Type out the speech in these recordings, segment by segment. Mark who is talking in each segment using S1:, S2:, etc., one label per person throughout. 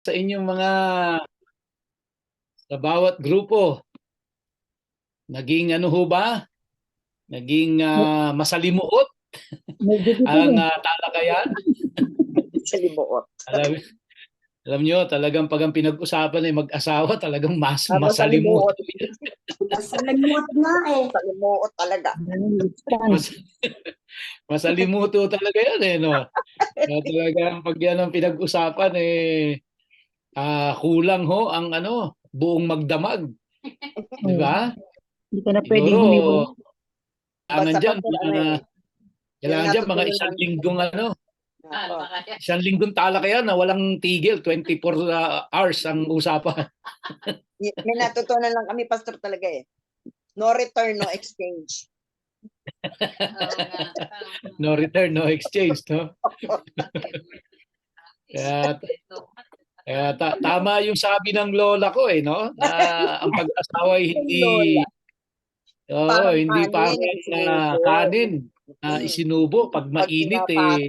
S1: sa inyong mga sa bawat grupo, naging ano ho ba? Naging masalimuot
S2: Medyo dito
S1: ang
S2: din.
S1: talakayan.
S3: Sa limuot.
S1: Alam nyo, talagang pag ang pinag-usapan ay mag-asawa, talagang
S3: Masalimuot.
S1: masalimuot.
S4: Masalimuot nga eh.
S3: Masalimuot talaga.
S1: Mas, masalimuto talaga yan eh, no? Talagang pag yan ang pinag-usapan eh, kulang ho ang ano, buong magdamag. Di ba?
S2: Hindi ka na pwedeng
S1: Siguro,
S2: humiwalay.
S1: kailangan
S3: Basta
S1: dyan,
S3: pag ano eh.
S1: kailangan
S3: Yung
S1: dyan mga
S3: natutunan
S1: isang
S3: namin.
S1: linggong ano,
S3: Ako.
S1: isang linggong talakayan na walang tigil, 24 hours ang usapan.
S3: May natutunan lang kami, pastor, talaga eh. No return, no exchange.
S1: No return, no exchange, no? Kaya tama yung sabi ng lola ko eh, no? Na ang pag-asawa ay hindi parang kanin na isinubo pag mainit eh.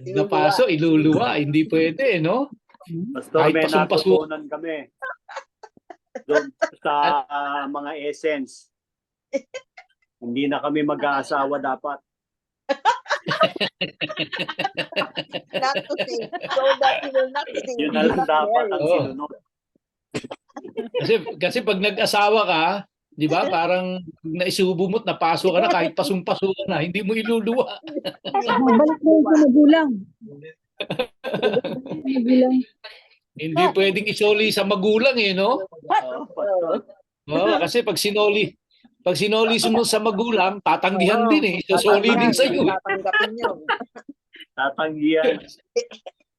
S1: Napaso, iluluwa, hindi pwede, no?
S5: Pastor,
S1: Kahit
S5: may
S1: pasong-paso.
S5: natutunan kami doon sa mga essence. Hindi na kami mag-aasawa dapat.
S3: Not to sing. So that you will not sing.
S5: Yun na lang dapat ang
S1: Oo.
S5: sinunod.
S1: Kasi pag nag-asawa ka, di ba, parang naisubo mo't napaso ka na, kahit pasong-paso ka na, hindi mo iluluwa.
S2: Balik na yun sa magulang. Magulang.
S1: Hindi pwedeng isoli sa magulang eh, no? Oo, kasi pag sinoli mo sa magulang, tatanggihan din eh. Isosoli din sa'yo.
S3: Tatanggapin yun.
S5: Tatanggihan.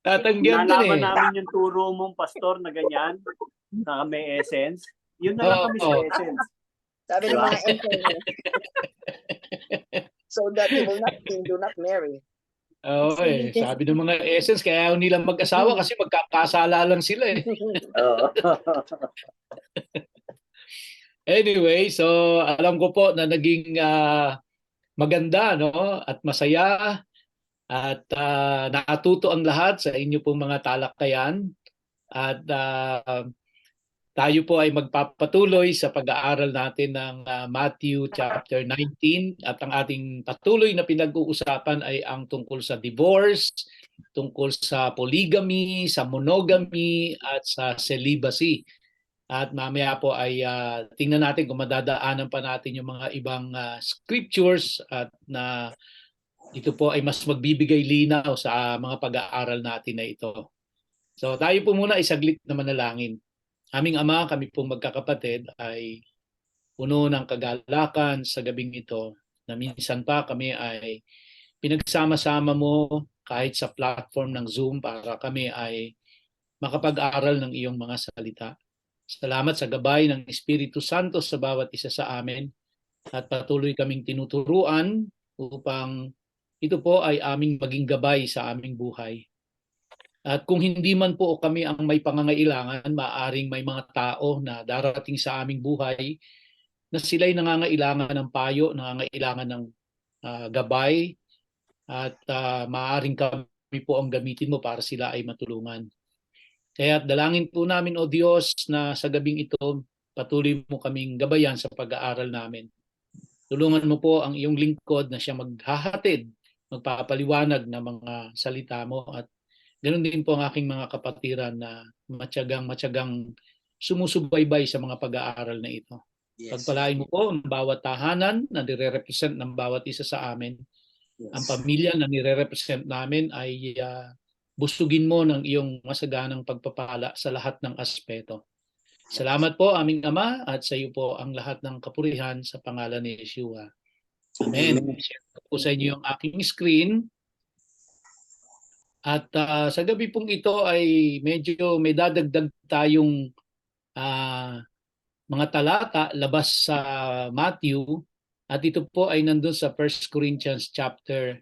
S1: Tatanggihan din
S5: Nalaman
S1: eh.
S5: namin yung turo mong pastor na ganyan, na may essence. Yun na lang kami sa
S1: Oo.
S5: essence.
S3: Sabi ng mga essence. So that you will not sing, do not marry.
S1: Oo eh. Sabi ng mga essence, kaya ayaw nilang mag-asawa kasi magkakasala lang sila eh.
S5: Oo.
S1: Anyway, so alam ko po na naging maganda, no? At masaya at natuto ang lahat sa inyo pong mga talakayan. At tayo po ay magpapatuloy sa pag-aaral natin ng Matthew chapter 19 at ang ating patuloy na pinag-uusapan ay ang tungkol sa divorce, tungkol sa polygamy, sa monogamy at sa celibacy. At mamaya po ay tingnan natin kung madadaanan pa natin yung mga ibang scriptures at na ito po ay mas magbibigay linaw sa mga pag-aaral natin na ito. So tayo po muna isaglit na manalangin. Aming Ama, kami pong magkakapatid ay puno ng kagalakan sa gabing ito na minsan pa kami ay pinagsama-sama mo kahit sa platform ng Zoom para kami ay makapag-aral ng iyong mga salita. Salamat sa gabay ng Espiritu Santo sa bawat isa sa amin at patuloy kaming tinuturuan upang ito po ay aming maging gabay sa aming buhay. At kung hindi man po kami ang may pangangailangan, maaring may mga tao na darating sa aming buhay na sila'y nangangailangan ng payo, nangangailangan ng gabay at maaring kami po ang gamitin mo para sila ay matulungan. Kaya dalangin po namin, O Diyos, na sa gabing ito, patuloy mo kaming gabayan sa pag-aaral namin. Tulungan mo po ang iyong lingkod na siya maghahatid, magpapaliwanag ng mga salita mo at ganoon din po ang aking mga kapatiran na matyagang sumusubaybay sa mga pag-aaral na ito. Yes. Pagpalain mo po ang bawat tahanan na nire-represent ng bawat isa sa amin. Yes. Ang pamilya na nire-represent namin ay busugin mo ng iyong masaganang pagpapala sa lahat ng aspeto. Salamat po aming Ama at sa iyo po ang lahat ng kapurihan sa pangalan ni Yeshua. Amen. Share po sa inyo yung aking screen. At sa gabi pong ito ay medyo may dadagdag tayong mga talata labas sa Matthew at ito po ay nandun sa 1 Corinthians chapter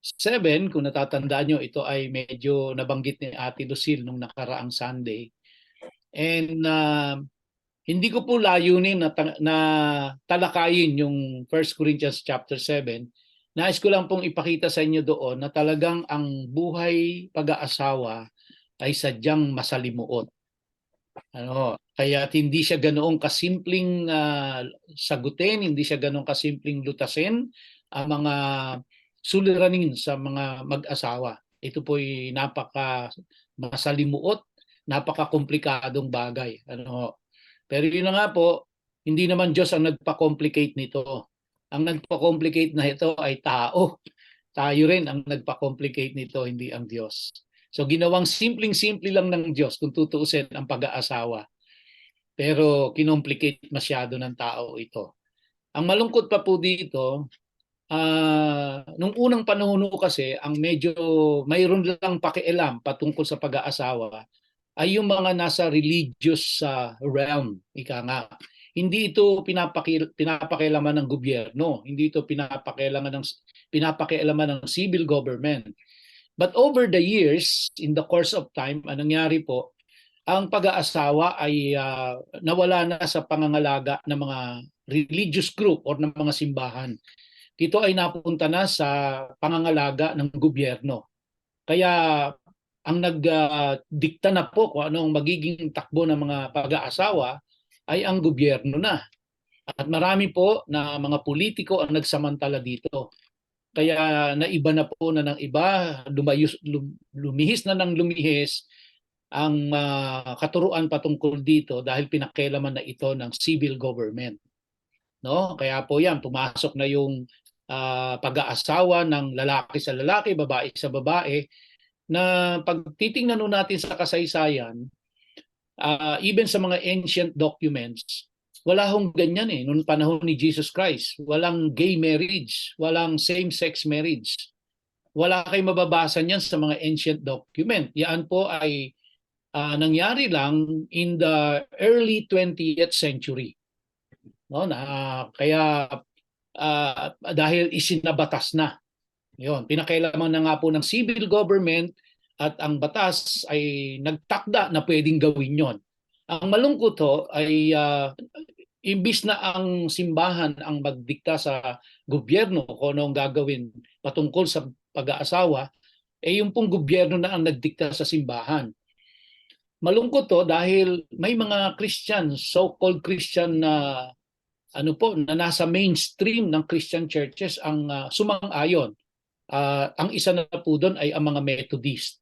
S1: 7, kung natatandaan nyo, ito ay medyo nabanggit ni Ate Lucille nung nakaraang Sunday. And hindi ko po layunin na talakayin yung 1 Corinthians chapter 7. Nais ko lang pong ipakita sa inyo doon na talagang ang buhay pag-aasawa ay sadyang masalimuot. Kaya hindi siya ganoong kasimpleng sagutin, hindi siya ganoong kasimpleng lutasin ang mga suliranin sa mga mag-asawa. Ito po'y napaka masalimuot, napaka komplikadong bagay. Pero yun na nga po, hindi naman Diyos ang nagpa-complicate nito. Ang nagpa-complicate na ito ay tao. Tayo rin ang nagpa-complicate nito, hindi ang Diyos. So ginawang simpleng-simple lang ng Diyos kung tutuusin ang pag-aasawa. Pero kinomplicate masyado ng tao ito. Ang malungkot pa po dito, nung unang panahon kasi, ang medyo mayroon lang pakialam patungkol sa pag-aasawa ay yung mga nasa religious realm, ika nga. Hindi ito pinapakialaman ng gobyerno, hindi ito pinapakialaman ng civil government. But over the years, in the course of time, anong nangyari po, ang pag-aasawa ay nawala na sa pangangalaga ng mga religious group or ng mga simbahan. Ito ay napunta na sa pangangalaga ng gobyerno. Kaya ang nagdikta na po kung ano ang magiging takbo ng mga pag-aasawa ay ang gobyerno na. At marami po na mga politiko ang nagsamantala dito. Kaya naiba na po na ng iba, lumihis na ng lumihis ang katuruan patungkol dito dahil pinakialaman na ito ng civil government. Kaya po yan, pumasok na yung pag-aasawa ng lalaki sa lalaki, babae sa babae, na pag titingnan natin sa kasaysayan, even sa mga ancient documents, wala hong ganyan noong panahon ni Jesus Christ. Walang gay marriage, walang same-sex marriage. Wala kayong mababasa niyan sa mga ancient document. Yan po ay nangyari lang in the early 20th century. Kaya dahil isinabatas na. Pinakailaman na nga po ng civil government at ang batas ay nagtakda na pwedeng gawin yon. Ang malungkot ay imbis na ang simbahan ang magdikta sa gobyerno kung ano ang gagawin patungkol sa pag-aasawa, yung pong gobyerno na ang nagdikta sa simbahan. Malungkot dahil may mga Christian, so-called Christian na na nasa mainstream ng Christian churches ang sumang-ayon. Ang isa na po doon ay ang mga Methodist.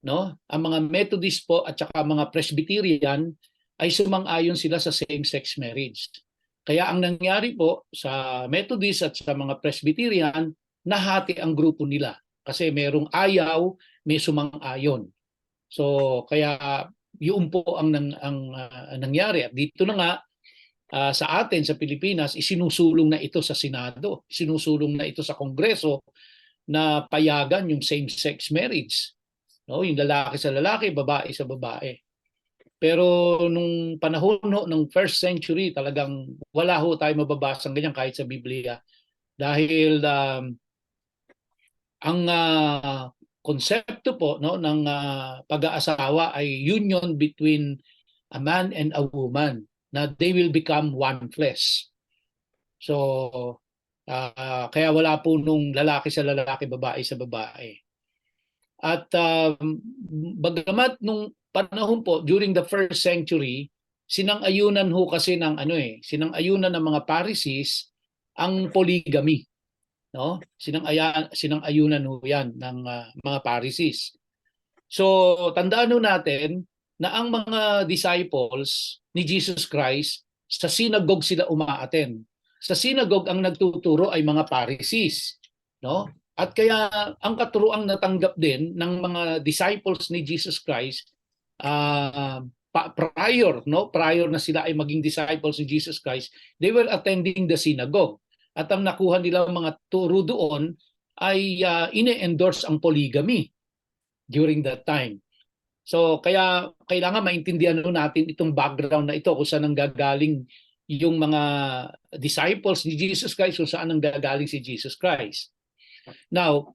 S1: Ang mga Methodist po at saka mga Presbyterian ay sumang-ayon sila sa same-sex marriage. Kaya ang nangyari po sa Methodist at sa mga Presbyterian, nahati ang grupo nila. Kasi merong ayaw, may sumang-ayon. So kaya yun po ang nangyari. At dito na nga, sa atin, sa Pilipinas, isinusulong na ito sa Senado, isinusulong na ito sa Kongreso na payagan yung same-sex marriage. Yung lalaki sa lalaki, babae sa babae. Pero nung panahon ng first century, talagang wala tayo mababasang ganyan kahit sa Biblia. Dahil ang konsepto po ng pag-aasawa ay union between a man and a woman, na they will become one flesh. So, kaya wala po nung lalaki sa lalaki, babae sa babae. At bagamat nung panahon po, during the first century, sinang-ayunan kasi ng sinang-ayunan ng mga Pharisees ang polygamy. Sinang-ayunan yan ng mga Pharisees. So, tandaan natin na ang mga disciples ni Jesus Christ, sa synagogue sila umaattend. Sa synagogue ang nagtuturo ay mga Pharisees. At kaya ang katuruang natanggap din ng mga disciples ni Jesus Christ prior na sila ay maging disciples ni Jesus Christ, they were attending the synagogue. At ang nakuha nilang mga turo doon ay ine-endorse ang polygamy during that time. So kaya kailangan maintindihan natin itong background na ito, kung saan nanggagaling yung mga disciples ni Jesus Christ, kung saan nanggagaling si Jesus Christ. Now,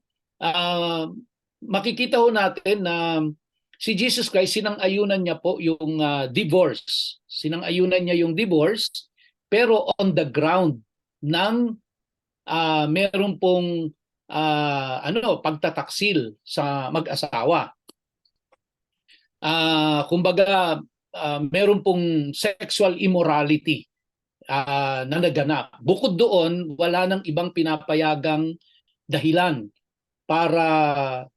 S1: makikita natin na si Jesus Christ, sinang-ayunan niya po yung divorce. Sinang-ayunan niya yung divorce, pero on the ground ng meron pong pagtataksil sa mag-asawa. kumbaga meron pong sexual immorality na naganap. Bukod doon, wala nang ibang pinapayagang dahilan para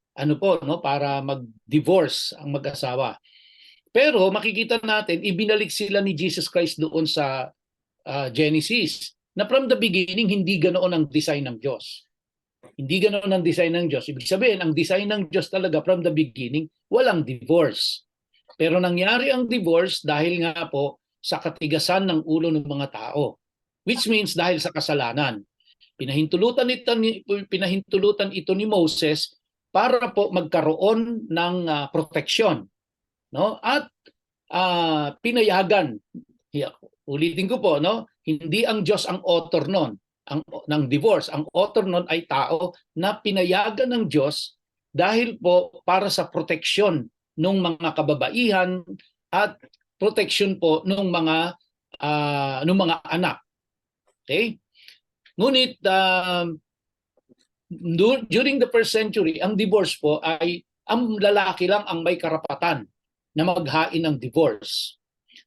S1: para mag-divorce ang mag-asawa. Pero makikita natin, ibinalik sila ni Jesus Christ doon sa Genesis na from the beginning, hindi ganoon ang design ng Diyos. Hindi ganoon ang design ng Diyos. Ibig sabihin, ang design ng Diyos talaga from the beginning, walang divorce. Pero nangyari ang divorce dahil nga po sa katigasan ng ulo ng mga tao. Which means dahil sa kasalanan. Pinahintulutan ito ni Moses para po magkaroon ng proteksyon, no? At pinayagan, ulitin ko po, no? Hindi ang Diyos ang author ng divorce. Ang author nun ay tao na pinayagan ng Diyos dahil po para sa proteksyon ng mga kababaihan at proteksyon po ng mga anak. Okay? Ngunit during the first century, ang divorce po ay ang lalaki lang ang may karapatan na maghain ng divorce.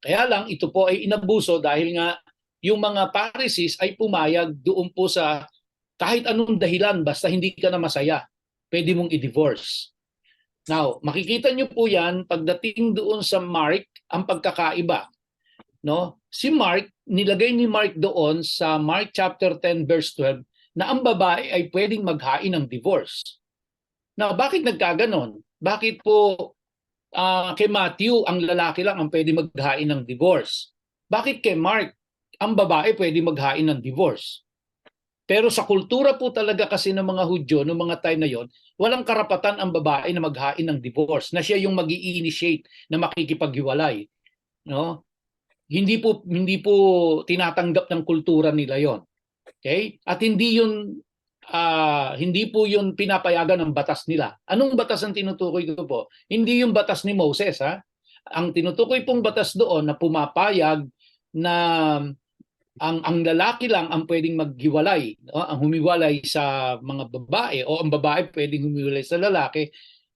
S1: Kaya lang ito po ay inabuso dahil nga yung mga Pharisees ay pumayag doon po sa kahit anong dahilan basta hindi ka na masaya, pwede mong i-divorce. Now, makikita niyo po yan pagdating doon sa Mark ang pagkakaiba. No? Si Mark, nilagay ni Mark doon sa Mark chapter 10 verse 12 na ang babae ay pwedeng maghain ng divorce. Now, bakit nagkaganon? Bakit po kay Matthew ang lalaki lang ang pwedeng maghain ng divorce? Bakit kay Mark ang babae pwedeng maghain ng divorce? Pero sa kultura po talaga kasi ng mga Hudyo noong mga time na yon, walang karapatan ang babae na maghain ng divorce, na siya yung mag-i-initiate na makikipaghiwalay, no? Hindi po tinatanggap ng kultura nila yon. Okay? At hindi po yun pinapayagan ng batas nila. Anong batas ang tinutukoy ko po? Hindi yung batas ni Moses, ha? Ang tinutukoy pong batas doon na pumapayag na ang lalaki lang ang pwedeng maghiwalay, no? Ang humiwalay sa mga babae o ang babae pwedeng humiwalay sa lalaki,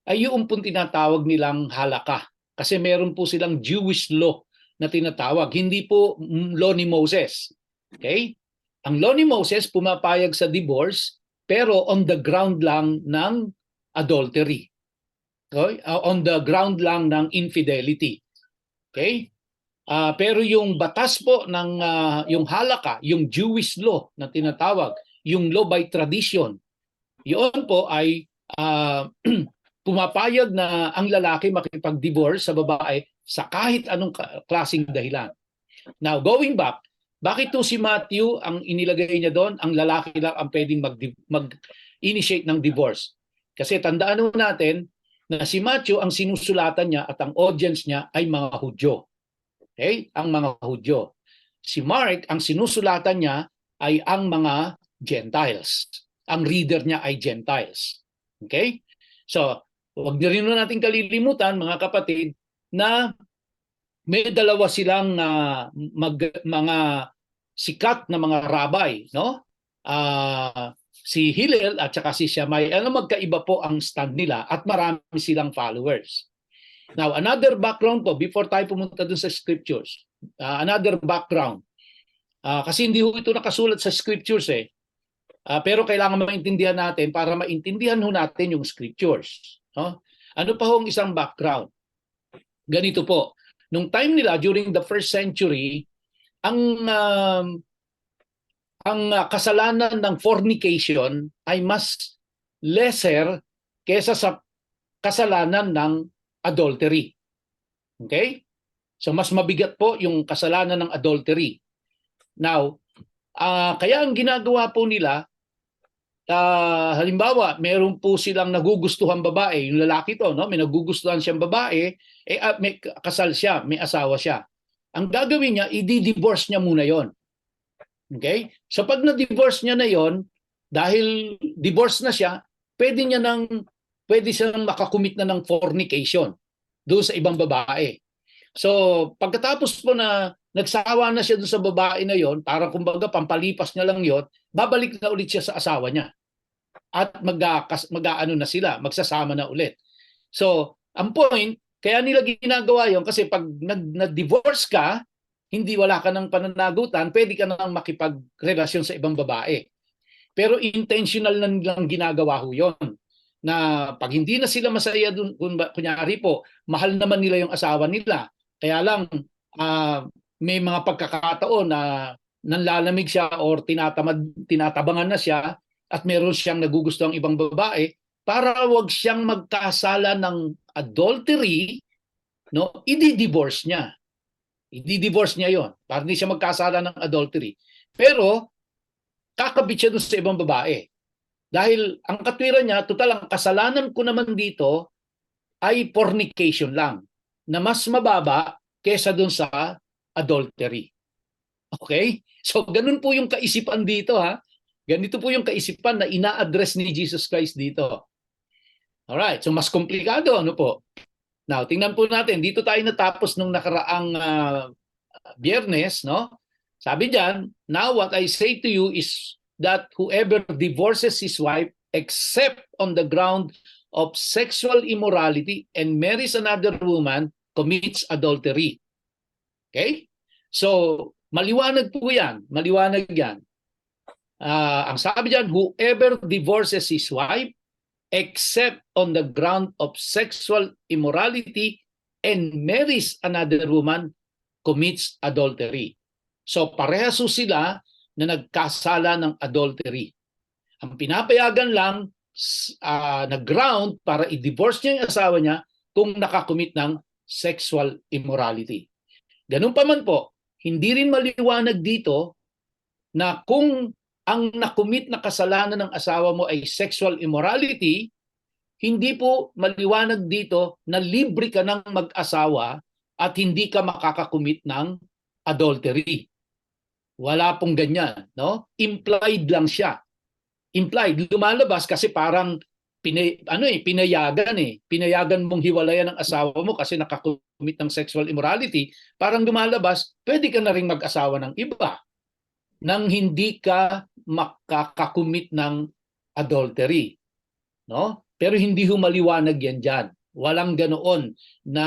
S1: ay yung pong tinatawag nilang halakha. Kasi meron po silang Jewish law na tinatawag, hindi po law ni Moses. Okay? Ang law ni Moses pumapayag sa divorce pero on the ground lang ng adultery. Okay? On the ground lang ng infidelity. Okay? Pero yung batas po ng yung halakha, yung Jewish law na tinatawag, yung law by tradition, yun po ay pumapayag na ang lalaki makipag-divorce sa babae sa kahit anong klaseng dahilan. Now, going back, bakit to si Matthew ang inilagay niya doon, ang lalaki lang ang pwedeng mag-initiate ng divorce? Kasi tandaan natin na si Matthew ang sinusulatan niya at ang audience niya ay mga Hudyo. Okay? Ang mga Hudyo. Si Mark, ang sinusulatan niya ay ang mga Gentiles. Ang reader niya ay Gentiles. Okay? So, huwag na rin natin kalilimutan, mga kapatid, na may dalawa silang mga sikat na mga rabbi, no? Si Hillel at saka si Shammai. Magkaiba po ang stand nila at marami silang followers. Now, another background po, before tayo pumunta dun sa scriptures, another background. Kasi hindi ito nakasulat sa scriptures eh. Pero kailangan maintindihan natin para maintindihan natin yung scriptures. No? Ano pa hong isang background? Ganito po. Nung time nila, during the first century, ang kasalanan ng fornication ay mas lesser kesa sa kasalanan ng adultery. Okay? So mas mabigat po yung kasalanan ng adultery. Now, kaya ang ginagawa po nila, halimbawa, meron po silang nagugustuhan babae, yung lalaki to, no? May nagugustuhan siyang babae, may kasal siya, may asawa siya. Ang gagawin niya, i-divorce niya muna yon. Okay? So pag na-divorce niya na yon, dahil divorce na siya, pwede siyang makakumit na ng fornication doon sa ibang babae. So, pagkatapos po na nagsawa na siya doon sa babae na yon, para kumbaga pampalipas niya lang yon, babalik na ulit siya sa asawa niya. At mag-aano na sila, magsasama na ulit. So, ang point, Kaya nila ginagawa yon kasi pag nag-divorce ka, hindi wala ka ng pananagutan, pwede ka nang makipagrelasyon sa ibang babae. Pero intentional na nilang ginagawa ho yun. Na pag hindi na sila masaya dun, kunyari po, mahal naman nila yung asawa nila. Kaya lang, may mga pagkakataon na nanlalamig siya or tinatabangan na siya at meron siyang nagugustuhang ibang babae, para wag siyang magkasala ng adultery, no, i-divorce niya. I-divorce niya yon para hindi siya magkasala ng adultery. Pero kakabit siya doon sa ibang babae. Dahil ang katwiran niya, total ang kasalanan ko naman dito ay fornication lang, na mas mababa kesa doon sa adultery. Okay? So ganun po yung kaisipan dito, ha. Ganito po yung kaisipan na ina-address ni Jesus Christ dito. Alright, so mas komplikado, ano po? Now, tingnan po natin. Dito tayo natapos nung nakaraang Biyernes, no? Sabi diyan, now what I say to you is that whoever divorces his wife except on the ground of sexual immorality and marries another woman commits adultery. Okay? So, maliwanag po yan. Maliwanag yan. Ang sabi diyan, whoever divorces his wife except on the ground of sexual immorality and marries another woman commits adultery. So parehas sila na nagkasala ng adultery. Ang pinapayagan lang na ground para i-divorce niya yung asawa niya kung nakakommit ng sexual immorality. Ganun pa man po, hindi rin maliwanag dito na kung ang nakumit na kasalanan ng asawa mo ay sexual immorality, hindi po maliwanag dito na libre ka ng mag-asawa at hindi ka makakakumit ng adultery. Wala pong ganyan, no? Implied lang siya. Implied, lumalabas kasi parang pinayagan Pinayagan mong hiwalayan ng asawa mo kasi nakakumit ng sexual immorality, parang lumalabas, pwede ka na ring mag-asawa ng iba nang hindi ka makakakumit ng adultery, no? Pero hindi humaliwanag yan diyan. Walang ganoon na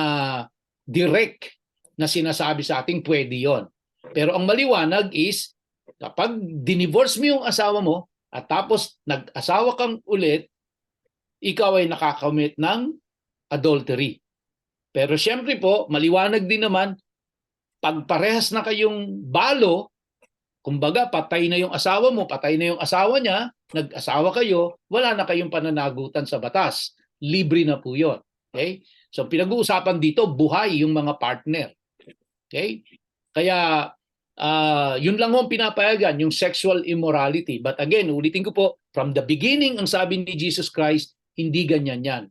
S1: direct na sinasabi sa ating pwede yon. Pero ang maliwanag is kapag dinivorce mo yung asawa mo at tapos nag-asawa kang ulit, ikaw ay nakakamit ng adultery. Pero siyempre po, maliwanag din naman, pag parehas na kayong balo, kumbaga patay na yung asawa mo, patay na yung asawa niya, nag-asawa kayo, wala na kayong pananagutan sa batas. Libre na po yun. Okay? So pinag-uusapan dito, buhay yung mga partner. Okay? Kaya yun lang ang pinapayagan, yung sexual immorality. But again, ulitin ko po, from the beginning, ang sabi ni Jesus Christ, hindi ganyan yan.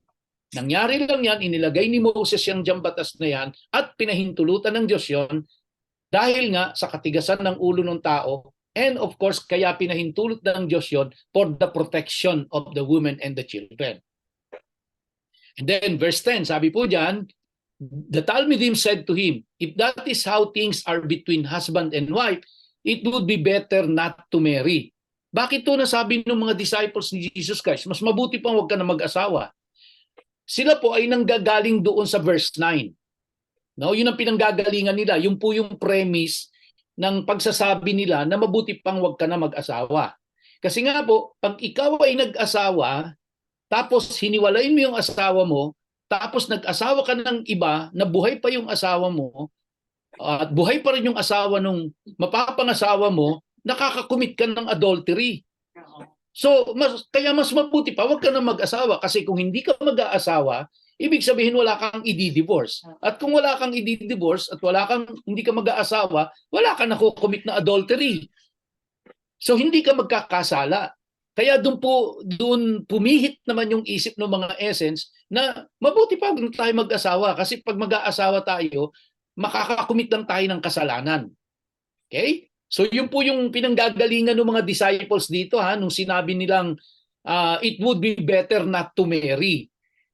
S1: Nangyari lang yan, inilagay ni Moses yung jambatas na yan at pinahintulutan ng Diyos yon dahil nga sa katigasan ng ulo ng tao, and of course, kaya pinahintulot ng Diyos yon for the protection of the women and the children. And then verse 10, sabi po dyan, the Talmudim said to him, if that is how things are between husband and wife, it would be better not to marry. Bakit to nasabi ng mga disciples ni Jesus Christ? Mas mabuti pang huwag ka na mag-asawa. Sila po ay nanggagaling doon sa verse 9. No, yun ang pinanggagalingan nila. Yung po yung premise ng pagsasabi nila na mabuti pang huwag ka na mag-asawa. Kasi nga po, pag ikaw ay nag-asawa, tapos hiniwalayin mo yung asawa mo, tapos nag-asawa ka ng iba na buhay pa yung asawa mo, at buhay pa rin yung asawa nung mapapangasawa mo, nakakakumit ka ng adultery. So, kaya mas mabuti pa, huwag ka na mag-asawa. Kasi kung hindi ka mag-aasawa, ibig sabihin wala kang i-divorce. At kung wala kang i-divorce at hindi ka mag-aasawa, wala kang nakukumit na adultery. So hindi ka magkakasala. Kaya doon pumihit naman yung isip ng mga essence na mabuti pa tayo mag-asawa kasi pag mag-aasawa tayo, makakakumit lang tayo ng kasalanan. Okay? So yun po yung pinanggagalingan ng mga disciples dito nung sinabi nilang it would be better not to marry.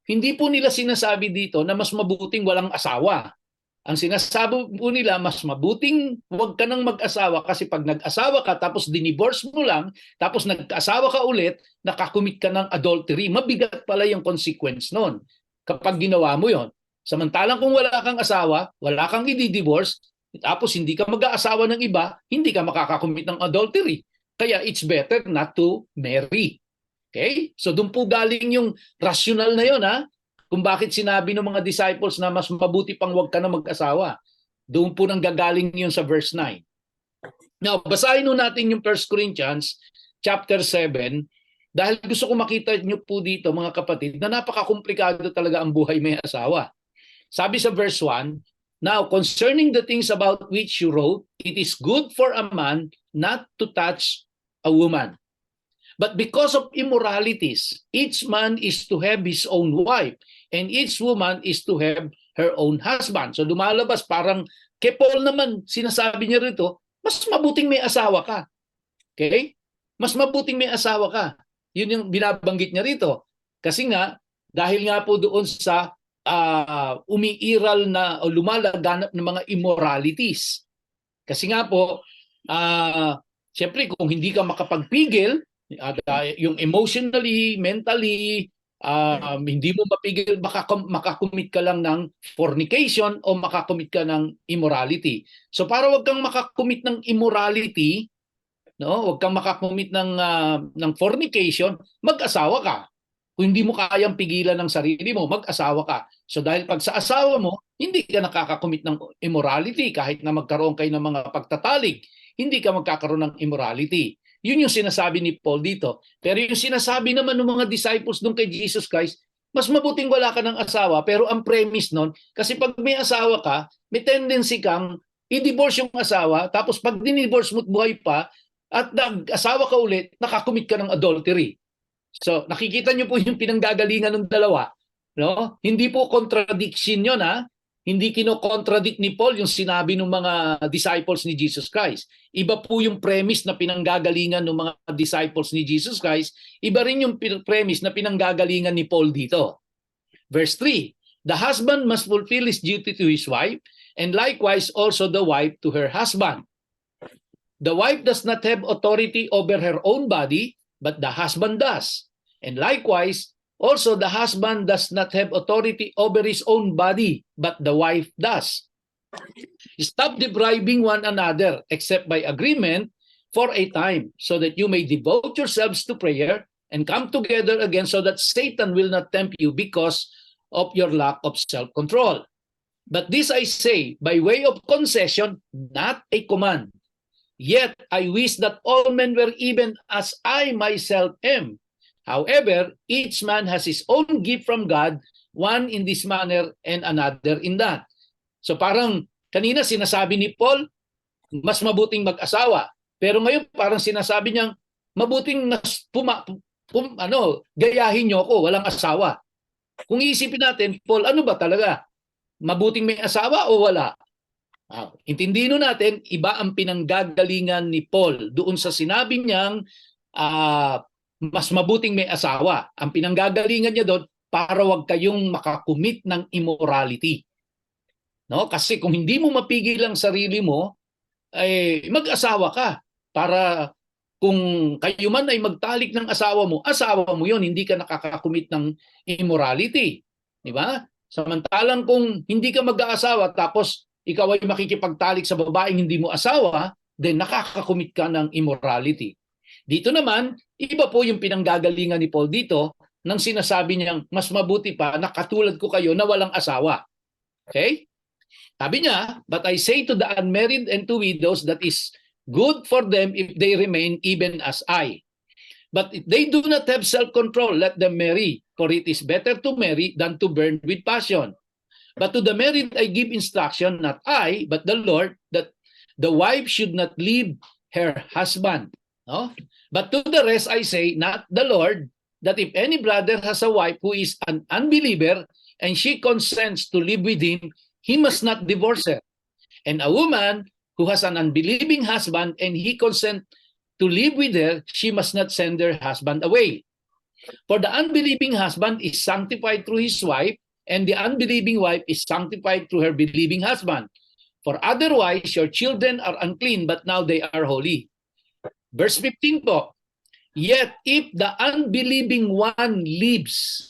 S1: Hindi po nila sinasabi dito na mas mabuting walang asawa. Ang sinasabi po nila, mas mabuting huwag ka nang mag-asawa kasi pag nag-asawa ka tapos dinivorce mo lang, tapos nag-asawa ka ulit, nakakumit ka ng adultery. Mabigat pala yung consequence nun kapag ginawa mo yon. Samantalang kung wala kang asawa, wala kang i-divorce, tapos hindi ka mag-aasawa ng iba, hindi ka makakakommit ng adultery. Kaya it's better not to marry. Okay? So doon po galing yung rational na yun, ha? Kung bakit sinabi ng mga disciples na mas mabuti pang wag ka na mag-asawa. Doon po nang gagaling yun sa verse 9. Now, basahin nun natin yung 1 Corinthians chapter 7 dahil gusto ko makita nyo po dito, mga kapatid, na napakakomplikado talaga ang buhay may asawa. Sabi sa verse 1, now, concerning the things about which you wrote, it is good for a man not to touch a woman. But because of immoralities, each man is to have his own wife, and each woman is to have her own husband. So lumalabas parang kay Paul naman, sinasabi niya rito, mas mabuting may asawa ka. Okay? Mas mabuting may asawa ka. Yun yung binabanggit niya rito. Kasi nga, dahil nga po doon sa umiiral na o lumalaganap ng mga immoralities. Kasi nga po, siyempre kung hindi ka makapagpigil, yung emotionally, mentally, hindi mo mapigil, makakommit ka lang ng fornication o makakommit ka ng immorality. So para wag kang makakommit ng immorality, no, wag kang makakommit ng fornication, mag-asawa ka. Kung hindi mo kayang pigilan ng sarili mo, mag-asawa ka. So dahil pag sa asawa mo, hindi ka nakakakommit ng immorality kahit na magkaroon kayo ng mga pagtatalig, hindi ka magkakaroon ng immorality. Yun yung sinasabi ni Paul dito. Pero yung sinasabi naman ng mga disciples nung kay Jesus Christ, mas mabuting wala ka ng asawa. Pero ang premise nun, kasi pag may asawa ka, may tendency kang i-divorce yung asawa, tapos pag dinivorce mo't buhay pa, at nag-asawa ka ulit, nakakommit ka ng adultery. So nakikita nyo po yung pinanggagalingan ng dalawa. No? Hindi po contradiction yun, ha? Hindi kino-contradict ni Paul yung sinabi ng mga disciples ni Jesus Christ. Iba po yung premise na pinanggagalingan ng mga disciples ni Jesus Christ. Iba rin yung premise na pinanggagalingan ni Paul dito. Verse 3, the husband must fulfill his duty to his wife, and likewise also the wife to her husband. The wife does not have authority over her own body, but the husband does. And likewise, also the husband does not have authority over his own body, but the wife does. Stop depriving one another, except by agreement, for a time, so that you may devote yourselves to prayer and come together again, so that Satan will not tempt you because of your lack of self-control. But this I say, by way of concession, not a command. Yet I wish that all men were even as I myself am. However, each man has his own gift from God, one in this manner and another in that. So parang kanina sinasabi ni Paul, mas mabuting mag-asawa. Pero ngayon parang sinasabi niyang, mabuting gayahin niyo ako, walang asawa. Kung iisipin natin, Paul, ano ba talaga? Mabuting may asawa o wala? Intindihin natin, iba ang pinanggagalingan ni Paul doon sa sinabi niyang mas mabuting may asawa. Ang pinanggagalingan niya doon, para wag kayong makakumit ng immorality. No? Kasi kung hindi mo mapigil ang sarili mo, ay mag-asawa ka. Para kung kayo man ay magtalik ng asawa mo yun, hindi ka nakakakumit ng immorality. Di ba? Samantalang kung hindi ka mag-aasawa tapos ikaw ay makikipagtalik sa babaeng hindi mo asawa, then nakakakumit ka ng immorality. Dito naman, iba po yung pinanggagalingan ni Paul dito nang sinasabi niyang mas mabuti pa na katulad ko kayo na walang asawa. Okay? Sabi niya, but I say to the unmarried and to widows that is good for them if they remain even as I. But if they do not have self-control, let them marry, for it is better to marry than to burn with passion. But to the married I give instruction, not I, but the Lord, that the wife should not leave her husband. No? But to the rest I say, not the Lord, that if any brother has a wife who is an unbeliever, and she consents to live with him, he must not divorce her. And a woman who has an unbelieving husband, and he consents to live with her, she must not send her husband away. For the unbelieving husband is sanctified through his wife, and the unbelieving wife is sanctified through her believing husband. For otherwise, your children are unclean, but now they are holy. Verse 15 po, yet if the unbelieving one lives,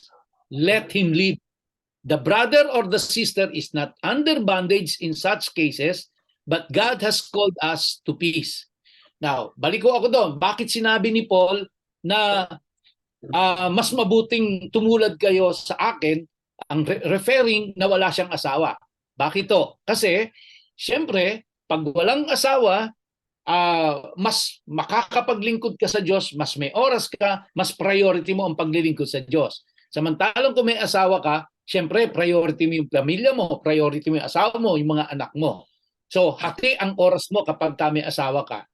S1: let him live. The brother or the sister is not under bondage in such cases, but God has called us to peace. Now, balik ko ako doon. Bakit sinabi ni Paul na mas mabuting tumulad kayo sa akin, ang referring na wala siyang asawa? Bakit to? Kasi, syempre, pag walang asawa, mas makakapaglingkod ka sa Diyos, mas may oras ka, mas priority mo ang paglilingkod sa Diyos. Samantalang kung may asawa ka, syempre, priority mo yung pamilya mo, priority mo yung asawa mo, yung mga anak mo. So, hati ang oras mo kapag may asawa ka.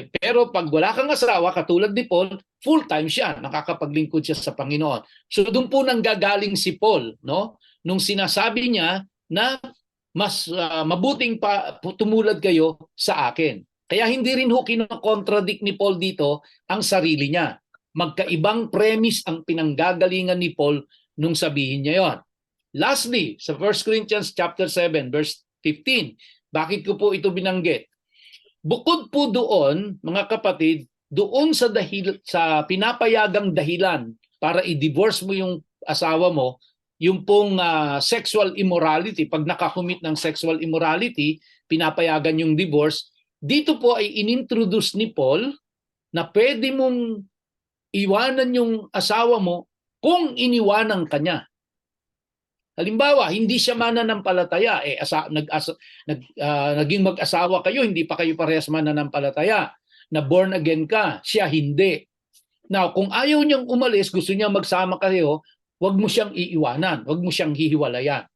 S1: Pero pag wala kang asawa, katulad ni Paul, full-time siya, nakakapaglingkod siya sa Panginoon. So, doon po nanggagaling si Paul, no? Nung sinasabi niya na mas mabuting pa tumulad kayo sa akin. Kaya hindi rin ho kinokontradict ni Paul dito ang sarili niya. Magkaibang premise ang pinanggagalingan ni Paul nung sabihin niya yon. Lastly, sa 1 Corinthians chapter 7 verse 15, bakit ko po ito binanggit? Bukod po doon, mga kapatid, doon sa pinapayagang dahilan para i-divorce mo yung asawa mo, yung pong sexual immorality, pag nakakumit ng sexual immorality, pinapayagan yung divorce, dito po ay inintroduce ni Paul na pwede mong iwanan yung asawa mo kung iniwanan ka niya. Halimbawa, hindi siya mananampalataya, naging mag-asawa kayo, hindi pa kayo parehas mananampalataya, na born again ka, siya hindi. Now, kung ayaw niyang umalis, gusto niya magsama kayo, huwag mo siyang iiwanan, huwag mo siyang hihiwalayan.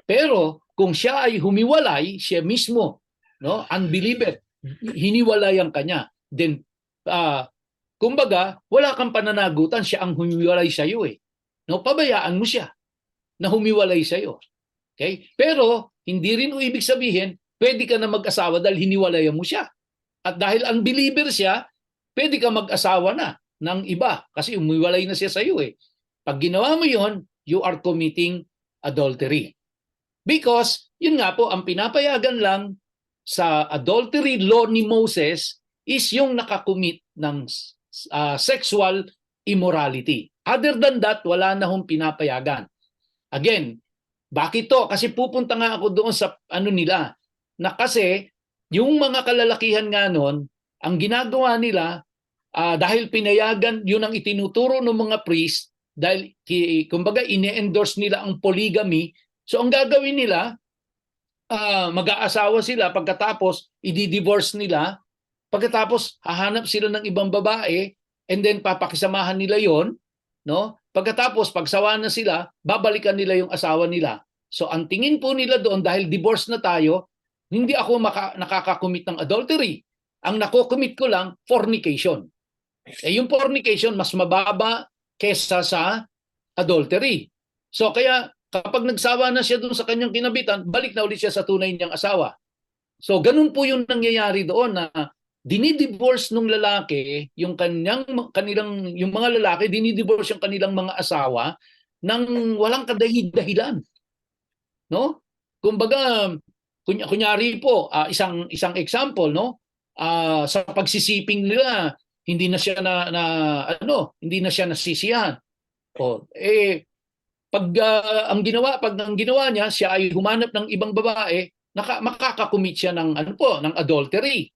S1: Pero kung siya ay humiwalay, siya mismo, no, unbeliever, hiniwalayan ka niya, then kumbaga, wala kang pananagutan, siya ang humiwalay sa iyo eh. No, pabayaan mo siya na humiwalay sa iyo. Okay? Pero hindi rin ibig sabihin pwede ka na mag-asawa dahil hiniwalayan mo siya. At dahil unbeliever siya, pwede ka mag-asawa na ng iba kasi humiwalay na siya sa iyo eh. Pag ginawa mo 'yon, you are committing adultery. Because yun nga po, ang pinapayagan lang sa adultery law ni Moses is yung nakakumit ng sexual immorality. Other than that, wala na hong pinapayagan. Again, bakit to? Kasi pupunta nga ako doon sa nila, na kasi yung mga kalalakihan nga nun, ang ginagawa nila, dahil pinayagan, yun ang itinuturo ng mga priest, dahil kumbaga ine-endorse nila ang polygamy, so ang gagawin nila, mag-aasawa sila, pagkatapos i-divorce nila, pagkatapos hahanap sila ng ibang babae, and then papakisamahan nila yon, no? Pagkatapos pagsawa na sila, babalikan nila yung asawa nila. So ang tingin po nila doon, dahil divorce na tayo, hindi ako nakakakumit ng adultery. Ang nakokumit ko lang, fornication. Yung fornication mas mababa kesa sa adultery. So kaya kapag nagsawa na siya doon sa kanyang kinabitan, balik na ulit siya sa tunay niyang asawa. So ganun po yung nangyayari doon, na dinidivorce ng lalaki yung yung mga lalaki dinidivorce yung kanilang mga asawa nang walang kadahidahilan, no? Kumbaga, kunyari po, isang example, no? Sa pagsisiping nila, hindi na siya hindi na siya nasisiyahan. Pag ang ginawa niya, siya ay humanap ng ibang babae, makakakumit siya ng ng adultery.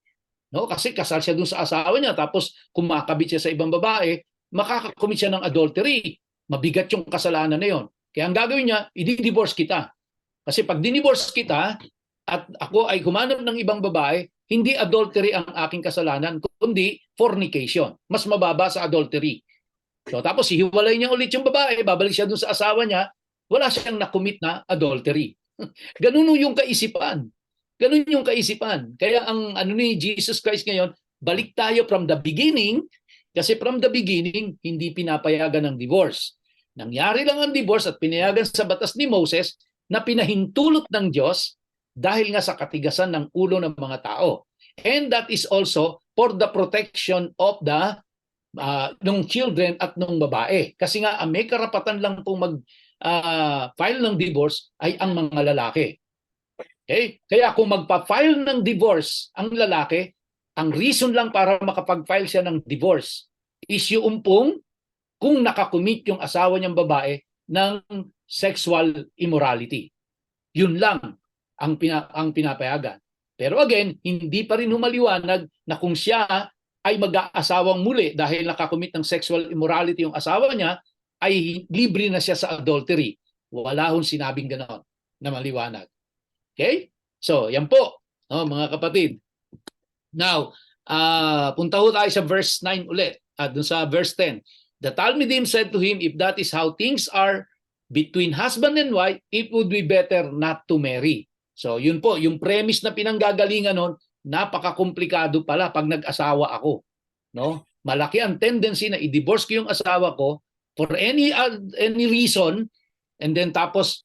S1: No, kasi kasal siya dun sa asawa niya, tapos kumakabit siya sa ibang babae, makakakumit siya ng adultery. Mabigat yung kasalanan na yon. Kaya ang gagawin niya, i-divorce kita. Kasi pag dinivorce kita at ako ay humanap ng ibang babae, hindi adultery ang aking kasalanan, kundi fornication. Mas mababa sa adultery. So tapos hihiwalay niya ulit yung babae, babalik siya dun sa asawa niya, wala siyang nakumit na adultery. Ganun yung kaisipan. Ganun yung kaisipan. Kaya ang ni Jesus Christ ngayon, balik tayo from the beginning, kasi from the beginning, hindi pinapayagan ng divorce. Nangyari lang ang divorce at pinayagan sa batas ni Moses na pinahintulot ng Diyos dahil nga sa katigasan ng ulo ng mga tao. And that is also for the protection of the nung children at nung babae. Kasi nga may karapatan lang pong mag-file ng divorce ay ang mga lalaki. Okay? Kaya kung magpa-file ng divorce ang lalaki, ang reason lang para makapag-file siya ng divorce is yung kung nakakumit yung asawa niyang babae ng sexual immorality. Yun lang ang pinapayagan. Pero again, hindi pa rin humaliwanag na kung siya ay mag-aasawang muli dahil nakakomit ng sexual immorality yung asawa niya, ay libre na siya sa adultery. Wala hong sinabing gano'n na maliwanag. Okay? So, yan po, mga kapatid. Now, punta ho tayo sa verse 9 ulit, dun sa verse 10. The Talmidim said to him, if that is how things are between husband and wife, it would be better not to marry. So, yun po, yung premise na pinanggagalingan nun, napaka-komplikado pala pag nag-asawa ako. No? Malaki ang tendency na i-divorce ko yung asawa ko for any reason, and then tapos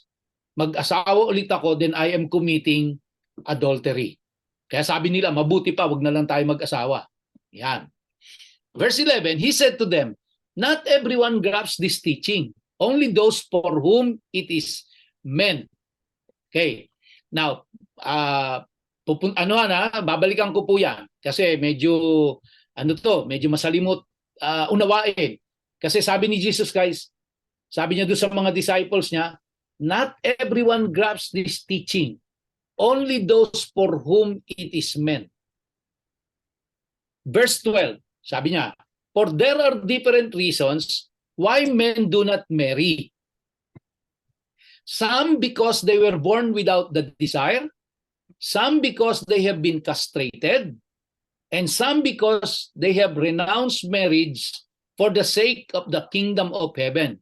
S1: mag-asawa ulit ako, then I am committing adultery. Kaya sabi nila, mabuti pa, wag na lang tayo mag-asawa. Yan. Verse 11, he said to them, not everyone grasps this teaching, only those for whom it is meant. Okay. Now, babalikan ko po yan kasi medyo masalimot unawain. Kasi sabi ni Jesus Christ, sabi niya doon sa mga disciples niya, not everyone grasps this teaching, only those for whom it is meant. Verse 12, sabi niya, for there are different reasons why men do not marry. Some because they were born without the desire, some because they have been castrated, and some because they have renounced marriage for the sake of the kingdom of heaven.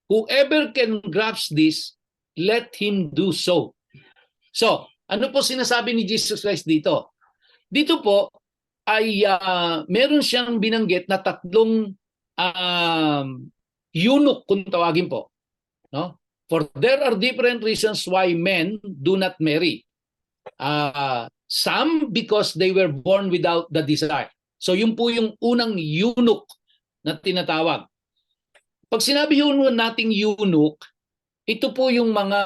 S1: Whoever can grasp this, let him do so. So, ano po sinasabi ni Jesus Christ dito? Dito po ay meron siyang binanggit na tatlong eunuch kung tawagin po. No? For there are different reasons why men do not marry. Some because they were born without the desire. So yun po yung unang eunuch na tinatawag. Pag sinabi yun nating eunuch, ito po yung mga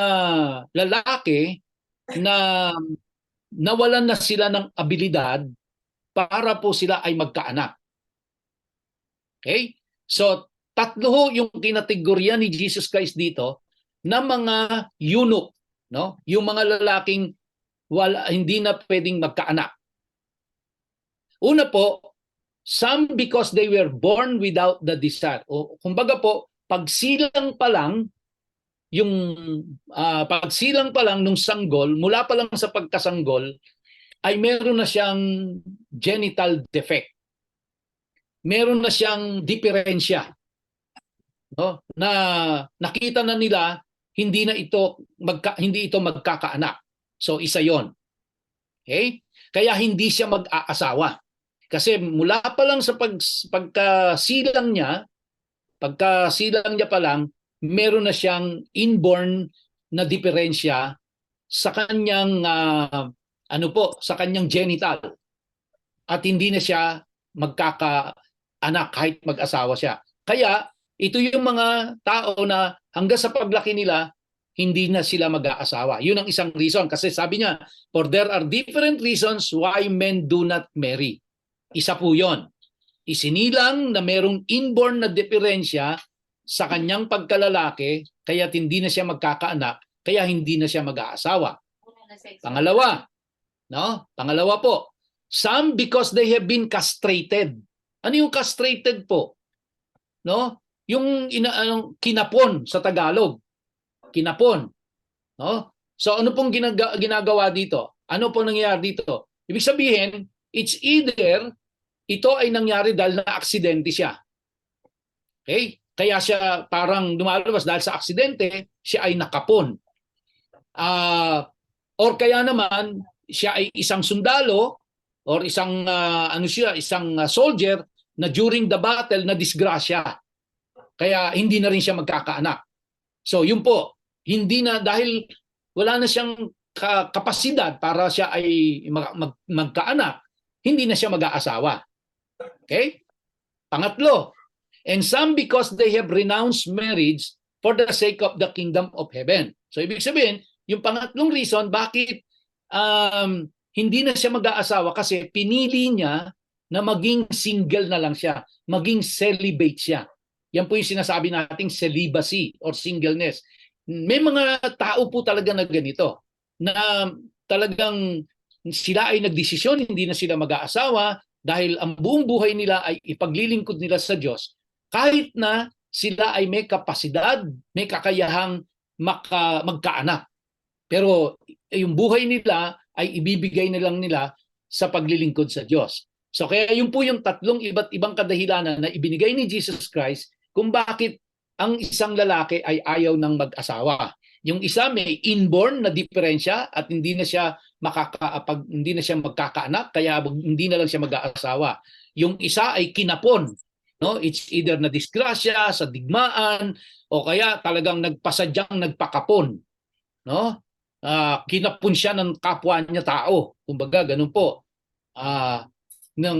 S1: lalaki na nawalan na sila ng abilidad para po sila ay magkaanak. Okay? So, tatlo ho yung kinategorya ni Jesus Christ dito na mga eunuch, no? Yung mga lalaking hindi na pwedeng magkaanak. Una po, some because they were born without the desire. O kumbaga po, pagsilang pa lang nung sanggol, mula pa lang sa pagkasanggol, ay meron na siyang genital defect. Meron na siyang diferensya. No? Na nakita na nila hindi ito magkakaanak. So isa 'yon. Okay? Kaya hindi siya mag-aasawa. Kasi mula pa lang sa pagkasilang niya pa lang, meron na siyang inborn na diferensya sa kanyang sa kanyang genital. At hindi na siya magkakaanak kahit mag-asawa siya. Kaya ito yung mga tao na hanggang sa paglaki nila, hindi na sila mag-aasawa. Yun ang isang reason. Kasi sabi niya, for there are different reasons why men do not marry. Isa po yun. Isinilang na merong inborn na diferensya sa kanyang pagkalalaki, kaya hindi na siya magkakaanak, kaya hindi na siya mag-aasawa. Pangalawa po, some because they have been castrated. Ano yung castrated po? No? Yung kinapon sa Tagalog. Kinapon. No? So ano pong ginagawa dito? Ano pong nangyayari dito? Ibig sabihin, it's either ito ay nangyari dahil na aksidente siya. Okay? Kaya siya parang lumalabas dahil sa aksidente, siya ay nakapon. Or kaya naman siya ay isang sundalo or isang isang soldier na during the battle na disgrasya. Kaya hindi na rin siya magkakaanak. So yun po, hindi na dahil wala na siyang kapasidad para siya ay magkaanak, hindi na siya mag-aasawa. Okay? Pangatlo, and some because they have renounced marriage for the sake of the kingdom of heaven. So ibig sabihin, yung pangatlong reason bakit hindi na siya mag-aasawa kasi pinili niya na maging single na lang siya, maging celibate siya. Yan po yung sinasabi nating celibacy or singleness. May mga tao po talaga na ganito, na talagang sila ay nagdesisyon, hindi na sila mag-aasawa dahil ang buong buhay nila ay ipaglilingkod nila sa Diyos kahit na sila ay may kapasidad, may kakayahang magkaanak. Pero yung buhay nila ay ibibigay na lang nila sa paglilingkod sa Diyos. So kaya yun po yung tatlong iba't ibang kadahilanan na ibinigay ni Jesus Christ kung bakit ang isang lalaki ay ayaw ng mag-asawa. Yung isa may inborn na diferensya at hindi na siya hindi na siya magkakaanak, kaya hindi na lang siya mag-aasawa. Yung isa ay kinapon, no? It's either na disgrasya, sa digmaan, o kaya talagang nagpasadyang nagpakapon, no? Kinapon siya ng kapwa niya tao. Kumbaga, ganun po.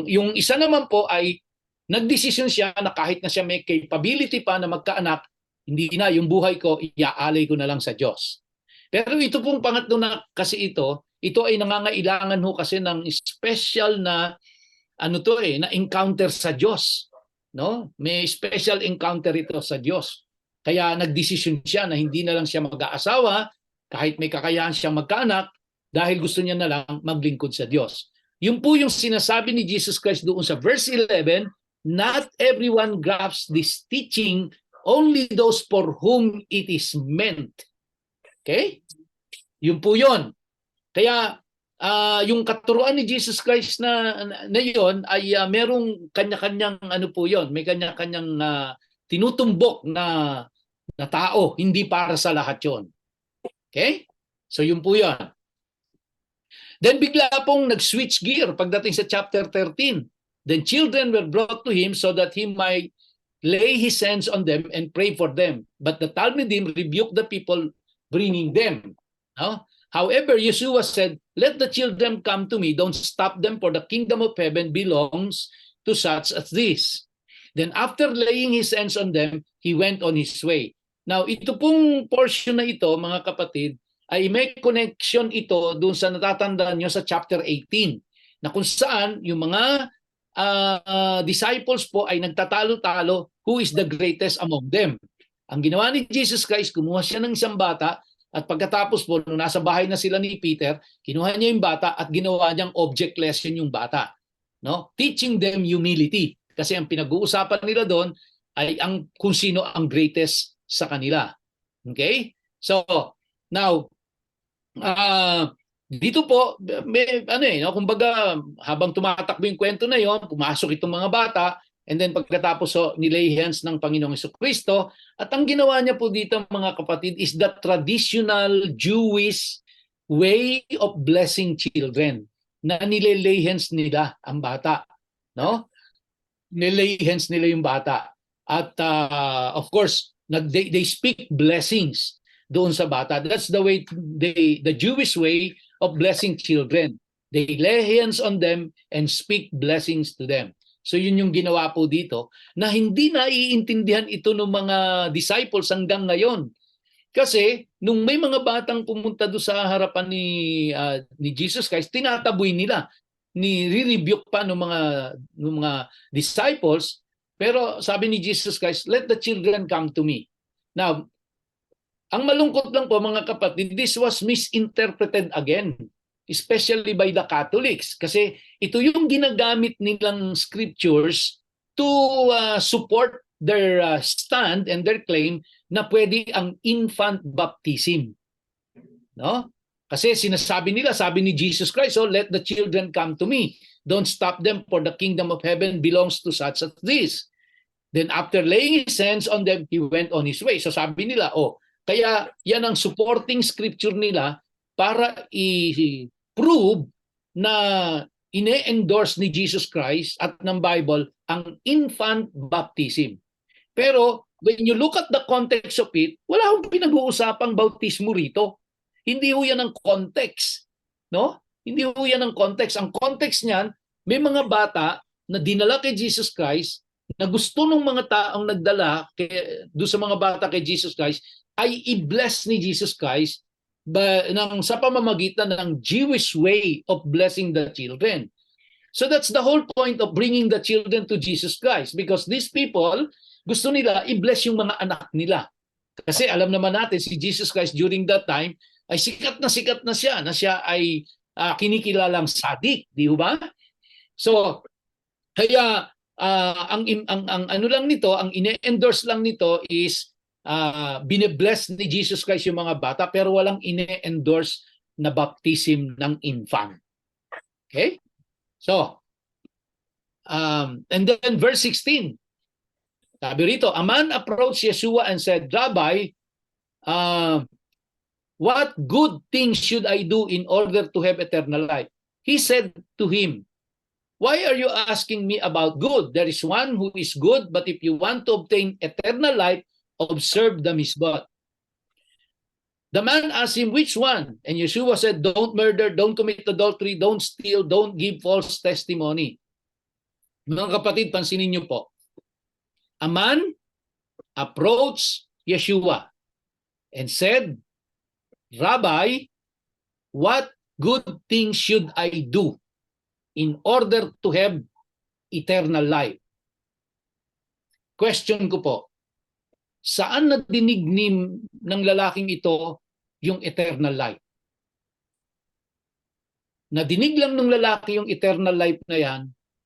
S1: Yung isa naman po ay nagdesisyon siya na kahit na siya may capability pa na magkaanak, hindi na, yung buhay ko, iaalay ko na lang sa Diyos. Pero ito pong pangatlo na kasi ito ay nangangailangan ho kasi ng special na na encounter sa Diyos, no? May special encounter ito sa Diyos. Kaya nagdesisyon siya na hindi na lang siya mag-aasawa kahit may kakayahan siyang magkaanak dahil gusto niya na lang maglingkod sa Diyos. Yun po yung sinasabi ni Jesus Christ doon sa verse 11, not everyone grasps this teaching, only those for whom it is meant. Okay? Yun po yun. Kaya yung katuruan ni Jesus Christ na yun ay merong kanya-kanyang po yun, may kanya-kanyang tinutumbok na tao, hindi para sa lahat yun. Okay? So yun po yun. Then bigla pong nag-switch gear pagdating sa chapter 13. Then children were brought to him so that he might lay his hands on them and pray for them. But the Talmudim rebuked the people bringing them. No? However, Yeshua said, let the children come to me. Don't stop them, for the kingdom of heaven belongs to such as this. Then after laying his hands on them, he went on his way. Now, ito pong portion na ito, mga kapatid, ay may connection ito dun sa natatandaan nyo sa chapter 18, na kung saan yung mga disciples po ay nagtatalo-talo who is the greatest among them. Ang ginawa ni Jesus Christ, kumuha siya ng isang bata at pagkatapos po, nung nasa bahay na sila ni Peter, kinuha niya yung bata at ginawa niyang object lesson yung bata. No? Teaching them humility. Kasi ang pinag-uusapan nila doon ay kung sino ang greatest sa kanila. Okay? So, now, dito po, may, kumbaga, habang tumatakbo yung kwento na yon, pumasok itong mga bata, and then pagkatapos nilay hands ng Panginoong Jesucristo, at ang ginawa niya po dito, mga kapatid, is the traditional Jewish way of blessing children, na nilay hands nila ang bata. No? Nilay hands nila yung bata. At of course, they speak blessings doon sa bata. That's the way, the Jewish way of blessing children. They lay hands on them and speak blessings to them. So yun yung ginawa po dito, na hindi naiintindihan ito ng mga disciples hanggang ngayon. Kasi nung may mga batang pumunta doon sa harapan ni Jesus Christ, tinataboy nila, ni-rebuke pa ng mga disciples. Pero sabi ni Jesus Christ, let the children come to me. Now, ang malungkot lang po, mga kapatid, this was misinterpreted again, especially by the Catholics. Kasi ito yung ginagamit nilang scriptures to support their stand and their claim na pwede ang infant baptism. No? Kasi sinasabi nila, sabi ni Jesus Christ, let the children come to me. Don't stop them, for the kingdom of heaven belongs to such as this. Then after laying his hands on them, he went on his way. So sabi nila, kaya yan ang supporting scripture nila para i-prove na ine-endorse ni Jesus Christ at ng Bible ang infant baptism. Pero when you look at the context of it, wala akong pinag-uusapang bautismo rito. Hindi ho yan ang context. No? Hindi ho yan ang context. Ang context niyan, may mga bata na dinala kay Jesus Christ na gusto ng mga taong nagdala doon sa mga bata kay Jesus Christ ay i-bless ni Jesus Christ sa pamamagitan ng Jewish way of blessing the children. So that's the whole point of bringing the children to Jesus Christ, because these people gusto nila i-bless yung mga anak nila. Kasi alam naman natin si Jesus Christ during that time ay sikat na siya ay kinikilalang sadik, di ba? So kaya ang ano lang nito, ang ine-endorse lang nito is bine-bless ni Jesus Christ yung mga bata pero walang ine-endorse na baptism ng infant. Okay? So, and then verse 16. Sabi rito, a man approached Yeshua and said, Rabbi, what good things should I do in order to have eternal life? He said to him, why are you asking me about good? There is one who is good, but if you want to obtain eternal life, observe the misbot. The man asked him, which one? And Yeshua said, don't murder, don't commit adultery, don't steal, don't give false testimony. Mga kapatid, pansinin niyo po. A man approached Yeshua and said, Rabbi, what good things should I do in order to have eternal life? Question ko po, saan nadinig ng lalaking ito yung eternal life? Nadinig lang ng lalaki yung eternal life na yan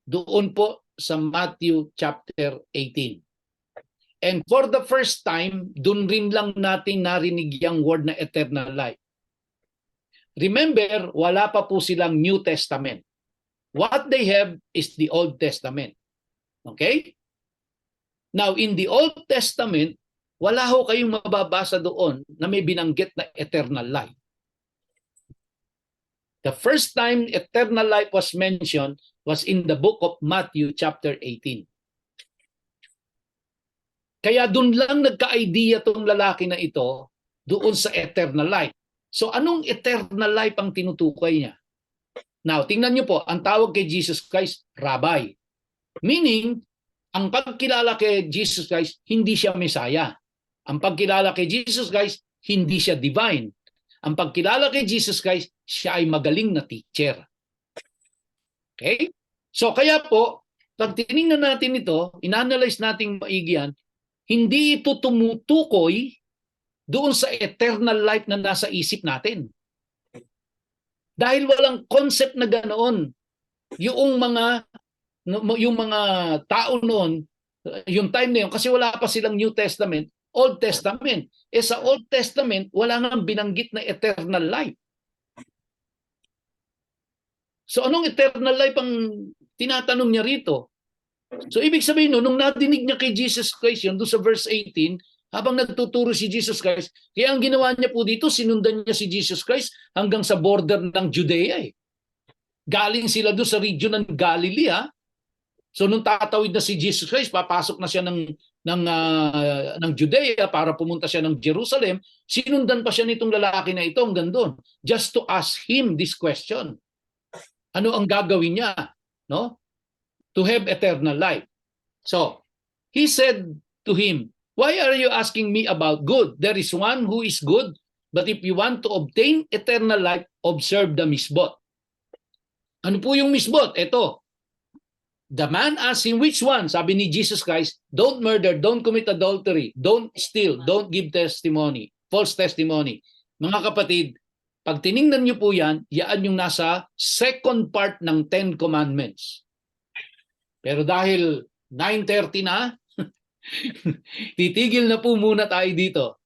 S1: doon po sa Matthew chapter 18. And for the first time, doon rin lang natin narinig yung word na eternal life. Remember, wala pa po silang New Testament. What they have is the Old Testament. Okay? Now, in the Old Testament, wala ho kayong mababasa doon na may binanggit na eternal life. The first time eternal life was mentioned was in the book of Matthew chapter 18. Kaya doon lang nagka-idea tong lalaki na ito doon sa eternal life. So anong eternal life ang tinutukoy niya? Now, tingnan niyo po, ang tawag kay Jesus Christ, Rabbi. Meaning, ang pagkilala kay Jesus Christ, hindi siya Messiah. Ang pagkilala kay Jesus Christ, hindi siya divine. Ang pagkilala kay Jesus Christ, siya ay magaling na teacher. Okay? So kaya po, pag tinignan natin ito, inanalyze natin maigi yan, hindi ito tumutukoy doon sa eternal life na nasa isip natin. Dahil walang concept na ganoon. Yung mga tao noon, yung time na yun, kasi wala pa silang New Testament, Old Testament. Sa Old Testament, wala nang binanggit na eternal life. So anong eternal life ang tinatanong niya rito? So ibig sabihin nung nadinig niya kay Jesus Christ yun, doon sa verse 18, habang nagtuturo si Jesus Christ, kaya ang ginawa niya po dito, sinundan niya si Jesus Christ hanggang sa border ng Judea. Galing sila doon sa region ng Galilee. So nung tatawid na si Jesus Christ, papasok na siya ng Judea para pumunta siya ng Jerusalem, sinundan pa siya nitong lalaki na ito hanggang doon, just to ask him this question. Ano ang gagawin niya, no? To have eternal life. So, he said to him, why are you asking me about good? There is one who is good, but if you want to obtain eternal life, observe the misbot. Ano po yung misbot? Ito. The man asked him, which one? Sabi ni Jesus Christ, don't murder, don't commit adultery, don't steal, don't give testimony, false testimony. Mga kapatid, pag tiningnan niyo po yan, yan yung nasa second part ng 10 Commandments. Pero dahil 9:30 na, titigil na po muna tayo dito.